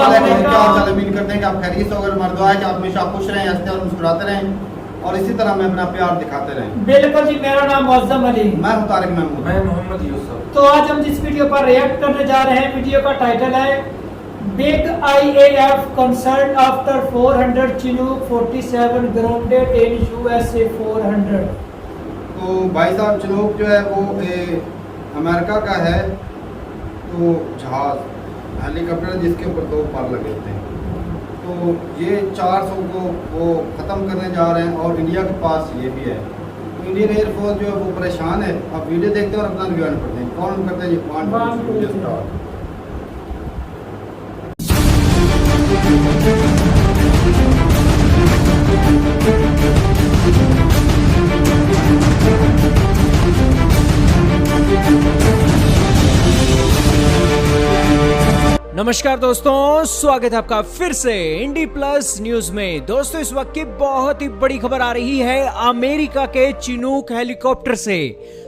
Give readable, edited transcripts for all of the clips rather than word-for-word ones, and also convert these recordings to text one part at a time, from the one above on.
उम्मीद करते हैं कि आप खैरियत से होकर हमारी दुआ है कि आप हमेशा खुश रहें, हंसते और मुस्कुराते रहें और इसी तरह हमें अपना प्यार दिखाते रहें। बिल्कुल जी, मेरा नाम मुअज्जम अली, मैं हूं तारिक महमूद, मैं मोहम्मद यूसुफ। तो आज हम जिस वीडियो पर रिएक्ट करने जा रहे हैं, वीडियो का टाइटल है big IAF concern after 400 Chinook 47 grounded in USA 400। तो भाई साहब चिनूक जो है वो अमेरिका का है, तो जहाज हेलीकॉप्टर जिसके ऊपर 2 पर लगे थे, तो ये 400 को वो ख़त्म करने जा रहे हैं और इंडिया के पास ये भी है। तो इंडियन एयरफोर्स जो है वो परेशान है। अब वीडियो देखते हैं और अपना रिव्यू करते हैं। कौन करते हैं ये कौन नमस्कार दोस्तों, स्वागत है आपका फिर से इंडी प्लस न्यूज में। दोस्तों इस वक्त की बहुत ही बड़ी खबर आ रही है अमेरिका के चिनूक हेलीकॉप्टर से।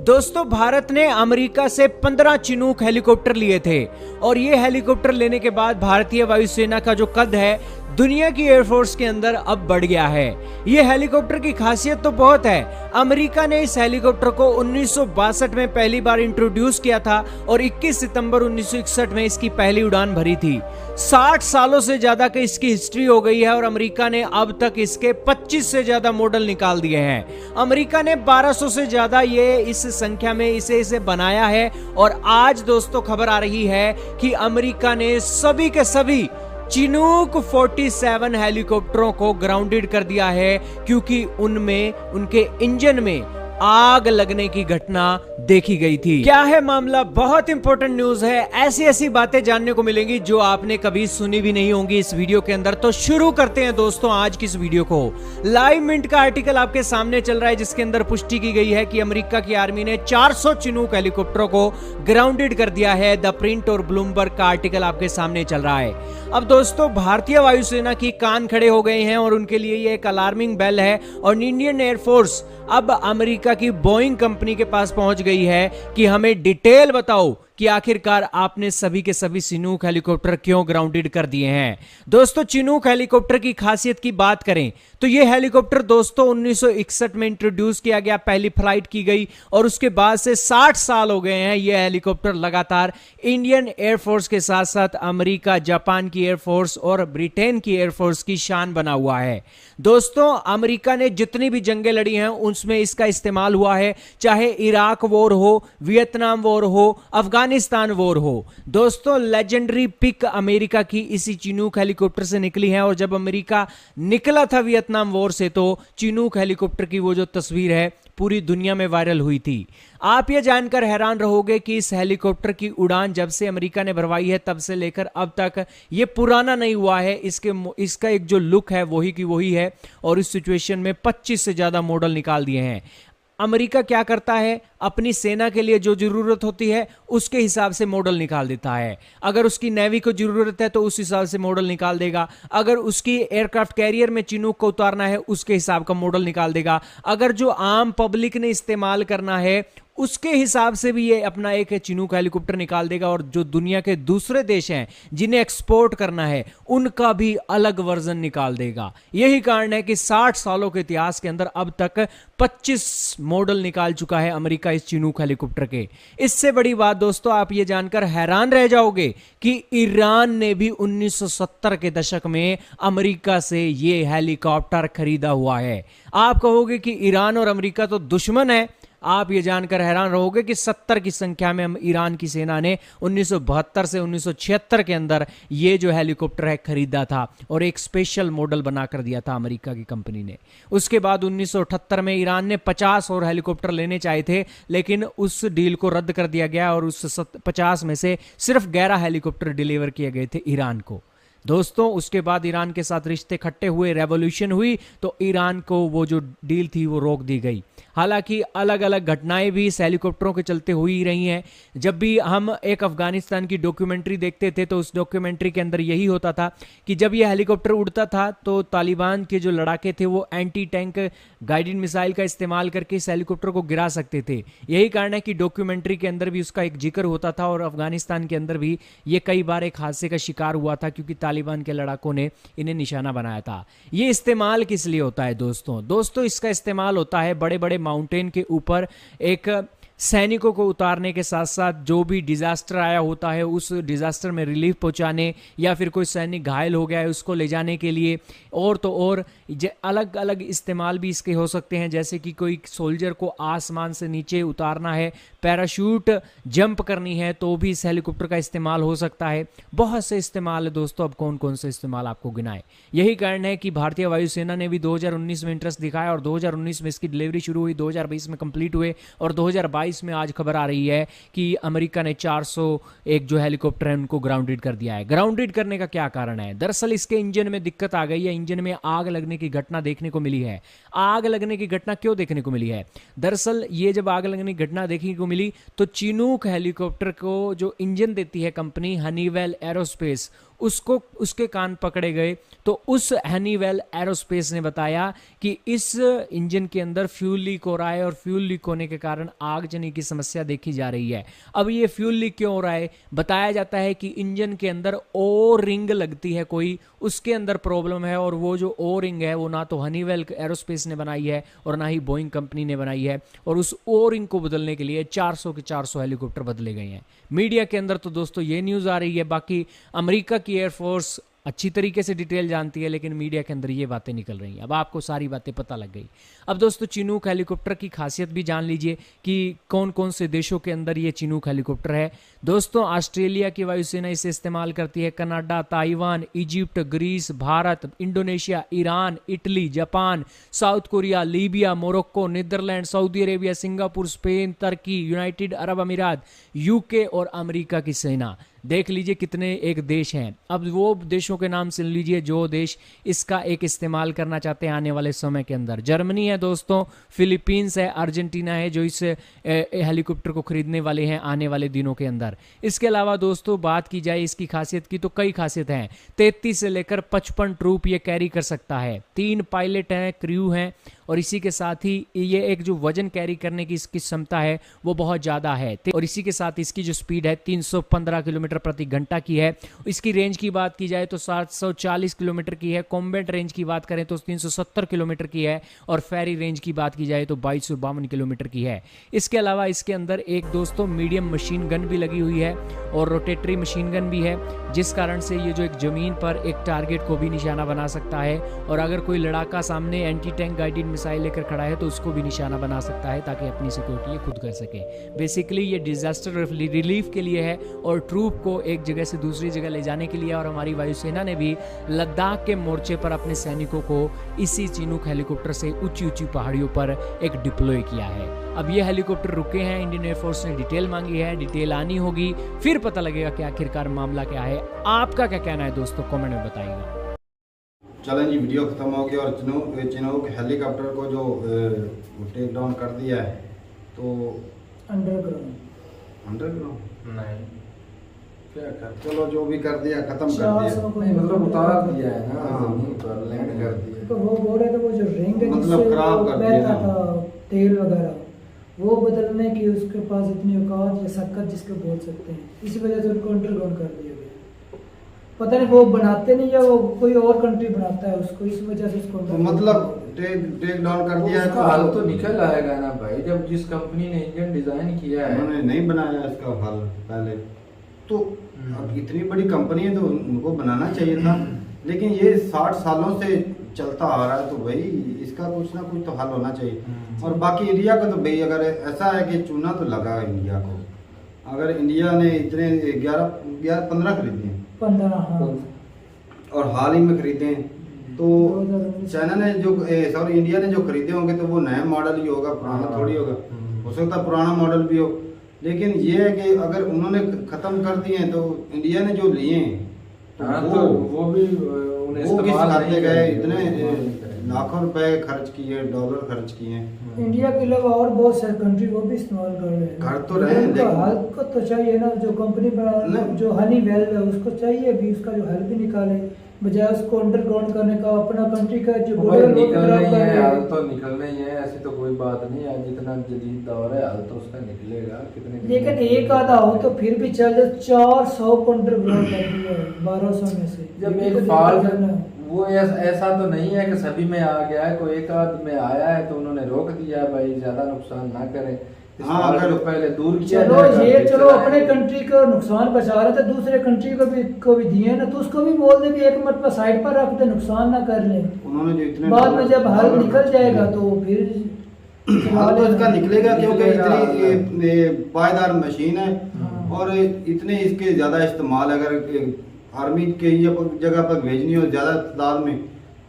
दोस्तों भारत ने अमेरिका से 15 चिनूक हेलीकॉप्टर लिए थे और ये हेलीकॉप्टर लेने के बाद भारतीय वायुसेना का जो कद है दुनिया की एयरफोर्स के अंदर अब बढ़ गया है। ये हेलीकॉप्टर की खासियत तो बहुत है। अमेरिका ने इस हेलीकॉप्टर को 1962 में पहली बार इंट्रोड्यूस किया था और 21 सितंबर 1961 में इसकी पहली उड़ान भरी थी। 60 सालों से ज्यादा की इसकी हिस्ट्री हो गई है और अमेरिका ने अब तक इसके 25 से ज्यादा मॉडल निकाल दिए हैं। अमेरिका ने 1200 से ज्यादा ये इस संख्या में इसे बनाया है और आज दोस्तों खबर आ रही है कि अमेरिका ने सभी के सभी चिनूक 47 हेलीकॉप्टरों को ग्राउंडेड कर दिया है क्योंकि उनमें उनके इंजन में आग लगने की घटना देखी गई थी। क्या है मामला? बहुत इंपॉर्टेंट न्यूज है। ऐसी ऐसी बातें जानने को मिलेंगी जो आपने कभी सुनी भी नहीं होंगी इस वीडियो के अंदर। तो शुरू करते हैं दोस्तों आज की इस वीडियो को। लाइव मिंट का आर्टिकल आपके सामने चल रहा है जिसके अंदर पुष्टि की गई है कि अमेरिका की आर्मी ने 400 चिनूक हेलीकॉप्टरों को ग्राउंडेड कर दिया है। द प्रिंट और ब्लूमबर्ग का आर्टिकल आपके सामने चल रहा है। अब दोस्तों भारतीय वायुसेना की कान खड़े हो गए हैं और उनके लिए ये एक अलार्मिंग बेल है और इंडियन एयरफोर्स अब अमेरिका की बोइंग कंपनी के पास पहुंच गई है कि हमें डिटेल बताओ कि आखिरकार आपने सभी के सभी चिनूक हेलीकॉप्टर क्यों ग्राउंडेड कर दिए हैं। दोस्तों चिनूक हेलीकॉप्टर की खासियत की बात करें तो यह हेलीकॉप्टर दोस्तों 1961 में इंट्रोड्यूस किया गया, पहली फ्लाइट की गई और उसके बाद से 60 साल हो गए हैं। यह हेलीकॉप्टर लगातार इंडियन एयरफोर्स के साथ साथ अमेरिका, जापान की एयरफोर्स और ब्रिटेन की एयरफोर्स की शान बना हुआ है। दोस्तों अमेरिका ने जितनी भी जंगें लड़ी हैं उसमें इसका इस्तेमाल हुआ है, चाहे इराक वॉर हो, वियतनाम वॉर हो, अफगानिस्तान वॉर हो। दोस्तों लेजेंडरी पिक अमेरिका की इसी चिनूक हेलीकॉप्टर से निकली है और जब अमेरिका निकला था वियतनाम वॉर से तो चिनूक हेलीकॉप्टर की वो जो तस्वीर है पूरी दुनिया में वायरल हुई थी। आप ये जानकर हैरान रहोगे कि इस हेलीकॉप्टर की उड़ान जब से अमेरिका ने भरवाई है तब से लेकर अब तक ये पुराना नहीं हुआ है। इसका एक जो लुक है वही की वही है और इस सिचुएशन में 25 से ज्यादा मॉडल निकाल दिए हैं। अमेरिका क्या करता है, अपनी सेना के लिए जो जरूरत होती है उसके हिसाब से मॉडल निकाल देता है। अगर उसकी नेवी को जरूरत है तो उस हिसाब से मॉडल निकाल देगा। अगर उसकी एयरक्राफ्ट कैरियर में चिनूक को उतारना है उसके हिसाब का मॉडल निकाल देगा। अगर जो आम पब्लिक ने इस्तेमाल करना है उसके हिसाब से भी ये अपना एक चिनूक हेलीकॉप्टर निकाल देगा और जो दुनिया के दूसरे देश हैं जिन्हें एक्सपोर्ट करना है उनका भी अलग वर्जन निकाल देगा। यही कारण है कि 60 सालों के इतिहास के अंदर अब तक 25 मॉडल निकाल चुका है अमेरिका इस चिनूक हेलीकॉप्टर के। इससे बड़ी बात दोस्तों आप ये जानकर हैरान रह जाओगे कि ईरान ने भी 1970 के दशक में अमेरिका से ये हेलीकॉप्टर खरीदा हुआ है। आप कहोगे कि ईरान और अमेरिका तो दुश्मन है। आप ये जानकर हैरान रहोगे कि 70 की संख्या में ईरान की सेना ने 1972 से 1976 के अंदर ये जो हेलीकॉप्टर है खरीदा था और एक स्पेशल मॉडल बनाकर दिया था अमेरिका की कंपनी ने। उसके बाद 1978 में ईरान ने 50 और हेलीकॉप्टर लेने चाहे थे लेकिन उस डील को रद्द कर दिया गया और उस 50 में से सिर्फ 11 हेलीकॉप्टर डिलीवर किए गए थे ईरान को। दोस्तों उसके बाद ईरान के साथ रिश्ते खट्टे हुए, रेवोल्यूशन हुई तो ईरान को वो जो डील थी वो रोक दी गई। हालांकि अलग अलग घटनाएं भी इस हेलीकॉप्टरों के चलते हुई ही रही हैं। जब भी हम एक अफगानिस्तान की डॉक्यूमेंट्री देखते थे तो उस डॉक्यूमेंट्री के अंदर यही होता था कि जब यह हेलीकॉप्टर उड़ता था तो तालिबान के जो लड़ाके थे वो एंटी टैंक गाइडेड मिसाइल का इस्तेमाल करके इस हेलीकॉप्टर को गिरा सकते थे। यही कारण है कि डॉक्यूमेंट्री के अंदर भी उसका एक जिक्र होता था और अफगानिस्तान के अंदर भी ये कई बार एक हादसे का शिकार हुआ था क्योंकि तालिबान के लड़ाकों ने इन्हें निशाना बनाया था। ये इस्तेमाल किस लिए होता है दोस्तों इसका इस्तेमाल होता है बड़े बड़े माउंटेन के ऊपर एक सैनिकों को उतारने के साथ साथ जो भी डिजास्टर आया होता है उस डिजास्टर में रिलीफ पहुंचाने, या फिर कोई सैनिक घायल हो गया है उसको ले जाने के लिए, और तो और अलग अलग इस्तेमाल भी इसके हो सकते हैं। जैसे कि कोई सोल्जर को आसमान से नीचे उतारना है, पैराशूट जंप करनी है, तो भी इस हेलीकॉप्टर का इस्तेमाल हो सकता है। बहुत से इस्तेमाल है दोस्तों, अब कौन कौन से इस्तेमाल आपको गिनाए। यही कारण है कि भारतीय वायुसेना ने भी 2019 में इंटरेस्ट दिखाया और 2019 में इसकी डिलीवरी शुरू हुई, 2020 में कंप्लीट हुए और 2022 में आज खबर आ रही है कि अमेरिका ने 401 जो हेलीकॉप्टर है उनको ग्राउंडेड कर दिया है। ग्राउंडेड करने का क्या कारण है? दरअसल इसके इंजन में दिक्कत आ गई है, इंजन में आग लगने की घटना देखने को मिली है। आग लगने की घटना क्यों देखने को मिली है? दरअसल ये जब आग लगने की घटना देखने को मिली तो चिनूक हेलीकॉप्टर को जो इंजन देती है कंपनी हनीवेल एरोस्पेस, उसके कान पकड़े गए। तो उस हनीवेल एरोस्पेस ने बताया कि इस इंजन के अंदर फ्यूल लीक हो रहा है और फ्यूल लीक होने के कारण आगजनी की समस्या देखी जा रही है। अब ये फ्यूल लीक क्यों हो रहा है? बताया जाता है कि इंजन के अंदर ओ रिंग लगती है कोई, उसके अंदर प्रॉब्लम है, और वो जो ओ रिंग है वो ना तो हनीवेल एरोस्पेस ने बनाई है और ना ही बोइंग कंपनी ने बनाई है, और उस ओ रिंग को बदलने के लिए 400 के 400 हेलीकॉप्टर बदले गए हैं। मीडिया के अंदर तो दोस्तों ये न्यूज़ आ रही है, बाकी अमेरिका की एयरफोर्स अच्छी तरीके से डिटेल जानती है, लेकिन मीडिया के अंदर ये बातें निकल रही हैं। अब आपको सारी बातें पता लग गई। अब दोस्तों चिनूक हेलीकॉप्टर की खासियत भी जान लीजिए कि कौन कौन से देशों के अंदर ये चिनूक हेलीकॉप्टर है। दोस्तों ऑस्ट्रेलिया की वायुसेना इसे इस्तेमाल करती है, Canada, Taiwan, Egypt, Greece, Bharat, Indonesia, Iran, Italy, Japan, South Korea, Libya, Morocco, Netherland, Saudi Arabia, Singapore, Spain, तुर्की, यूनाइटेड अरब अमीरात, यूके और अमेरिका की सेना। देख लीजिए कितने एक देश हैं। अब वो देशों के नाम सुन लीजिए जो देश इसका एक इस्तेमाल करना चाहते हैं आने वाले समय के अंदर। जर्मनी है दोस्तों, फिलीपींस है, अर्जेंटीना है जो इस हेलीकॉप्टर को खरीदने वाले हैं आने वाले दिनों के अंदर। इसके अलावा दोस्तों बात की जाए इसकी खासियत की तो कई खासियत हैं। 33 से लेकर 55 ट्रूप ये कैरी कर सकता है, 3 पायलट हैं, क्रू हैं, और इसी के साथ ही ये एक जो वजन कैरी करने की इसकी क्षमता है वो बहुत ज़्यादा है, और इसी के साथ इसकी जो स्पीड है 315 किलोमीटर प्रति घंटा की है। इसकी रेंज की बात की जाए तो 740 किलोमीटर की है। कॉम्बैट रेंज की बात करें तो 370 किलोमीटर की है, और फेरी रेंज की बात की जाए तो 2252 किलोमीटर की है। इसके अलावा इसके अंदर एक दोस्तों मीडियम मशीन गन भी लगी हुई है और रोटेटरी मशीन गन भी है, जिस कारण से ये जो एक ज़मीन पर एक टारगेट को भी निशाना बना सकता है, और अगर कोई लड़ाका सामने एंटी टैंक गाइडेड मिसाइल लेकर खड़ा है तो उसको भी निशाना बना सकता है ताकि अपनी सिक्योरिटी ये खुद कर सके। बेसिकली ये डिजास्टर रिलीफ के लिए है और ट्रूप को एक जगह से दूसरी जगह ले जाने के लिए। और हमारी वायुसेना ने भी लद्दाख के मोर्चे पर अपने सैनिकों को इसी चिनूक हेलीकॉप्टर से ऊंची ऊंची पहाड़ियों पर एक डिप्लॉय किया है। अब ये हेलीकॉप्टर रुके हैं, इंडियन एयरफोर्स ने डिटेल मांगी है, डिटेल आनी होगी, फिर पता लगेगा कि आखिरकार मामला क्या है। आपका क्या कहना है दोस्तों, कमेंट में बताइएगा। चलें जी, वीडियो ख़त्म हो गया और चिनूक हेलीकॉप्टर को जो टेक डाउन कर दिया है तो अंडरग्राउंड नहीं क्या कर, चलो जो भी कर दिया ख़त्म कर दिया, नहीं मतलब उतार दिया है ना, हाँ। जमीन पर लैंड कर दिया। तो वो बोल रहे थे वो जो रिंग है मतलब जिससे खराब वो कर दिया बहता ना। था तेल वगैरह, वो बदलने की उसके पास इतनी औकात या शक्कत जिसको बोल सकते हैं, इसी वजह से उनको अंडरग्राउंड कर दिया गया। पता नहीं वो बनाते नहीं या वो कोई और कंट्री बनाता है उसको, इस वजह से उसको तो मतलब टेक डाउन कर दिया है उसका हल तो निकल आएगा ना भाई, जब जिस कंपनी ने इंजन डिजाइन किया है उन्होंने नहीं बनाया इसका हल पहले तो। अब इतनी बड़ी कंपनी है तो उनको बनाना चाहिए था, लेकिन ये 60 सालों से चलता आ रहा है तो भाई इसका कुछ ना कुछ तो हल होना चाहिए। और बाकी इंडिया का तो भाई अगर ऐसा है कि चूना तो लगा इंडिया को, अगर इंडिया ने इतने 11-15 खरीदे हैं 15, हाँ, और हाल ही में खरीदे हैं, तो चाइना ने जो सॉरी इंडिया ने जो खरीदे होंगे तो वो नया मॉडल ही होगा, पुराना थोड़ी होगा। हो सकता है पुराना मॉडल भी हो, लेकिन ये है कि अगर उन्होंने खत्म कर दिए हैं तो इंडिया ने जो लिए हैं हाँ, तो वो भी उन्हें वो किस इस्तेमाल खाते नहीं गए करेंगे, इतने लाखों रुपए खर्च किए, डॉलर खर्च किए हैं। इंडिया के अलावा और बहुत सारे कंट्री वो भी इस्तेमाल कर रहे हैं। कर तो रहे हैं, उनका लेकिन- हेल्प को तो चाहिए ना, जो कंपनी बना, नहीं। जो हनी वेल है उसको चाहिए भी उसका जो हेल्प भी निकाले, बजाय उसको अंडरग्राउंड करने का अपना कंट्री का जो भाई गुडविल वो भी निकलना खराब ही कर है, रहे हाल हैं। तो निकलना ही है, ऐसी तो कोई बात नहीं है। जितना जदीद दौर है हाल तो उसका निकलेगा। लेकिन एक आधा हो तो फिर भी चल, 400 को अंडरग्राउंड कर दिया है 1200 में से। जब ये एक तो देखा फॉल्ट जाना। वो ऐसा तो नहीं है कि सभी में आ गया है, कोई एक आध में आया है तो उन्होंने रोक दिया है भाई ज्यादा नुकसान ना करें, इस हाँ, फॉल्ट अगर- को पहले दूर किया चलो जाएगा, ये फिर चलो चलाएंगे। अपने कंट्री को नुकसान बचा रहे थे, दूसरे कंट्री को भी दिए ना, तो उसको भी बोल दे कि एक मरतबा साइड पर रख दे, नुकसान ना कर ले। उन्होंने जो इतने बाद में डॉलर- जब हल डॉलर निकल खर्च जाएगा किए। तो फिर हाल तो इसका निकलेगा, क्योंकि निकलेगा। इतनी ये पायदार मशीन है हाँ। और इतने इसके ज्यादा इस्तेमाल अगर आर्मी के ये जगह पर भेजनी हो ज्यादा तादाद में,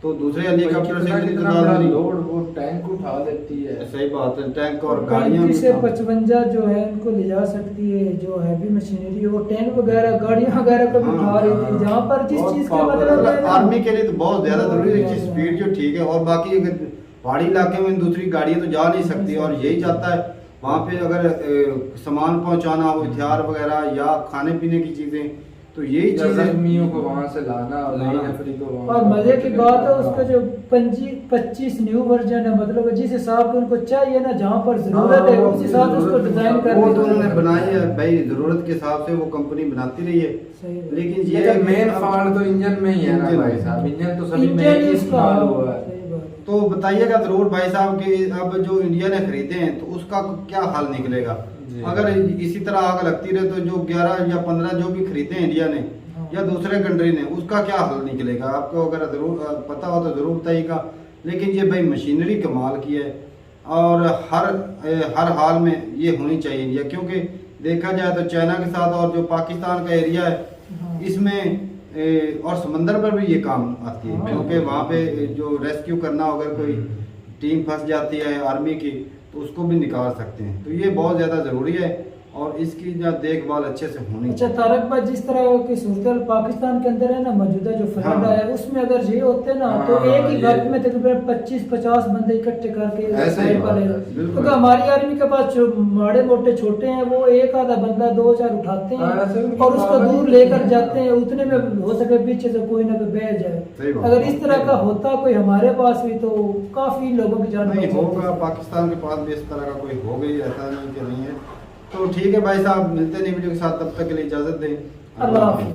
तो दूसरे हेलीकॉप्टर से इतनी कितना तादाद बड़ा नहीं। लोड वो टैंक उठा लेती है। सही बात है, टैंक और गाड़ियां 35 भी से काम- 55 जो है उनको ले जा सकती है, जो हैवी मशीनरी है वो टैंक वगैरह गाड़ियां वगैरह को भी हाँ, उठा रही थी, हाँ। जहाँ पर जिस बहुत चीज का power मतलब है ना, आर्मी के लिए तो बहुत ज्यादा जरूरी है, बहुत इसकी ज्यादा। स्पीड जो ठीक है। और बाकी अगर पहाड़ी इलाके में दूसरी गाड़ियां तो जा नहीं सकती, और यही जाता है वहाँ पे अगर सामान पहुंचाना हो, हथियार वगैरह या खाने पीने की चीजें, तो यही चीजें जख्मियों को वहां से लाना और नई लाना। नफरी को वहां और से मजे की बात है उसका हाँ। जो 25 न्यू वर्जन है, मतलब जिस हिसाब से उनको चाहिए ना, जहाँ पर जरूरत है हाँ, उस हिसाब से उसको जरूरत डिजाइन कर वो दिया। तो उन्होंने बनाई है भाई, जरूरत के हिसाब से वो कंपनी बनाती रही है। सही बात। लेकिन ये ये मेन फॉल्ट तो इंजन में ही है ना इंजन भाई में। साहब, इंजन तो सभी में इंजन ही इसका इस्तेमाल हुआ है। सही बात है। तो बताइएगा जरूर भाई साहब कि अब जो इंडिया ने खरीदे हैं तो उसका क्या हाल निकलेगा। जी। अगर इसी तरह आग लगती रहे तो जो 11 या 15 जो भी खरीदे हैं इंडिया ने हाँ। या दूसरे कंट्री ने, उसका क्या हल निकलेगा। आपको अगर जरूर पता हो तो जरूर बताइएगा। लेकिन ये भाई मशीनरी कमाल की है और हर हाल में ये होनी चाहिए इंडिया, क्योंकि देखा जाए तो चाइना के साथ और जो पाकिस्तान का एरिया है हाँ। इसमें और समंदर पर भी ये काम आती है, हाँ। क्योंकि वहाँ पे जो रेस्क्यू करना हो, अगर कोई टीम फंस जाती है आर्मी की तो उसको भी निकाल सकते हैं। तो ये बहुत ज़्यादा ज़रूरी है और इसकी जो देखभाल अच्छे से होनी अच्छा चाहिए। तारक भाई, जिस तरह की सूरत पाकिस्तान के अंदर है ना, मौजूदा जो फ्लड हाँ। आया है उसमें अगर ये होते ना तो हाँ, एक ही ये- वक्त में तकरीबन 25-50 बंदे इकट्ठे करके ऐसे ही साइड बात पर है, है। बिल्कुल। क्योंकि हमारी आर्मी के पास जो माड़े मोटे छोटे हैं वो एक आधा बंदा 2-4 उठाते हाँ, ऐसे हैं उनकी और उसको पावर दूर ही लेकर नहीं जाते हैं, उतने में हो सके पीछे से कोई ना कोई बह सही जाए। बात। अगर इस तरह का होता कोई हमारे पास भी तो काफी लोगों की जान नहीं बच जाती। होगा, पाकिस्तान के पास भी इस तरह का कोई हो गई, ऐसा नहीं कि नहीं है। तो ठीक है भाई साहब, मिलते हैं नई वीडियो के साथ, तब तक के लिए इजाज़त दें। अल्लाह हाफिज़।